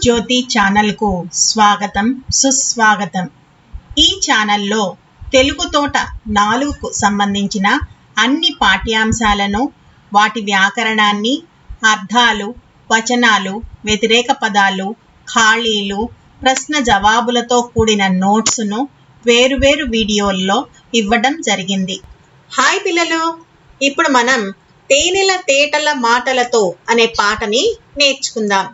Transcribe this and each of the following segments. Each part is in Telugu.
జ్యోతి ఛానల్ కు స్వాగతం సుస్వాగతం। ఈ ఛానల్లో తెలుగు తోట 4కు సంబంధించిన అన్ని పాఠ్యాంశాలను వాటి వ్యాకరణాన్ని అర్థాలు వచనాలు వ్యతిరేక పదాలు ఖాళీలు ప్రశ్న జవాబులతో కూడిన నోట్స్ ను వేరు వీడియోల్లో ఇవ్వడం జరిగింది। హాయ్ పిల్లలు, ఇప్పుడు మనం తేనెల తేటల మాటలతో అనే పాటని నేర్చుకుందాం।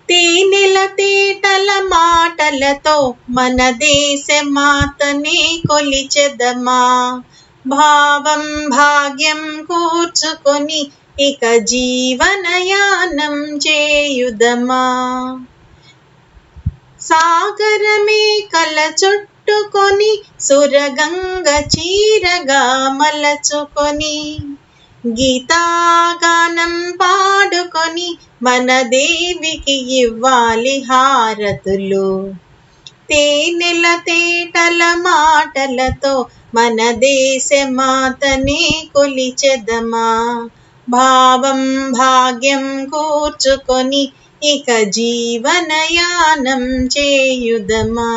తేనెల తేటల మాటలతో మన దేశ మాతనే కొలిచెదమా, భావం భాగ్యం కూర్చుకొని ఇక జీవనయానం చేయుదమా। సాగరమే కల చుట్టుకొని సురగంగ చీరగా మలచుకొని గీతాగానం పాడుకొని మన దేవికి ఇవ్వాలి హారతులు। తేనెల తేటల మాటలతో మన దేశ మాతనే కొలిచెదమా, భావం భాగ్యం కూర్చుకొని ఇక జీవనయానం చేయుదమా।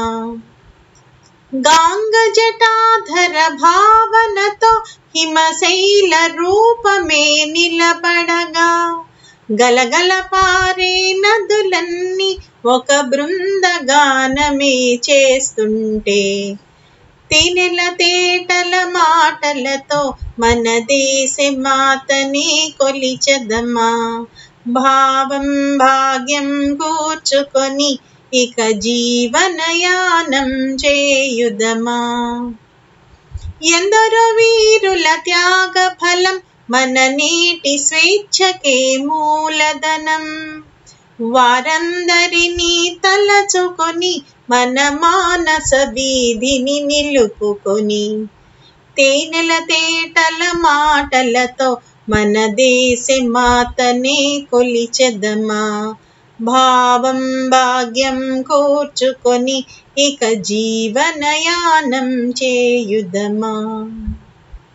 గాంగ జటాధర భావనతో హిమశైల రూపమే నిలబడగా గలగల పారే నదులన్నీ ఒక బృందగానమే చేస్తుంటే తేనెల తేటల మాటలతో మన దేశ మాతనే కొలిచెదమా, భావం భాగ్యం కూర్చుకొని ఇక జీవనయానం చేయుదమా। ఎందరో వీరుల త్యాగ ఫలం మన నేటి స్వేచ్ఛకే మూలధనం, వారందరినీ తలచుకొని మన మానస వీధిని నిలుపుకొని తేనెల తేటల మాటలతో మన దేశ మాతనే కొలిచెదమా, భావం భాగ్యం కూర్చుకొని ఇక జీవనయానం చేయుదమా।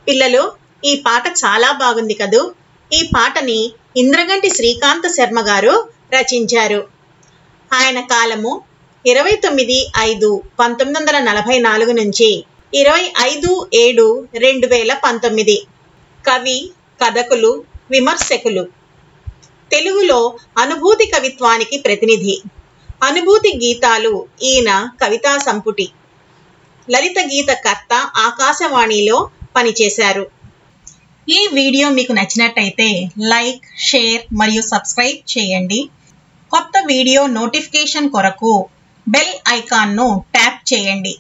పిల్లలు, ఈ పాట చాలా బాగుంది కదూ। ఈ పాటని ఇంద్రగంటి శ్రీకాంత శర్మ గారు రచించారు। ఆయన కాలము 29/5/1944 నుంచి 25/7/2019। కవి, కథకులు, విమర్శకులు। తెలుగులో అనుభూతి కవిత్వానికి ప్రతినిధి। అనుభూతి గీతాలు ఈయన కవితా సంపుటి। లలిత గీత కర్త ఆకాశవాణిలో పనిచేశారు। ఈ వీడియో మీకు నచ్చినట్టయితే లైక్, షేర్ మరియు సబ్స్క్రైబ్ చేయండి। కొత్త వీడియో నోటిఫికేషన్ కొరకు బెల్ ఐకాన్ను ట్యాప్ చేయండి।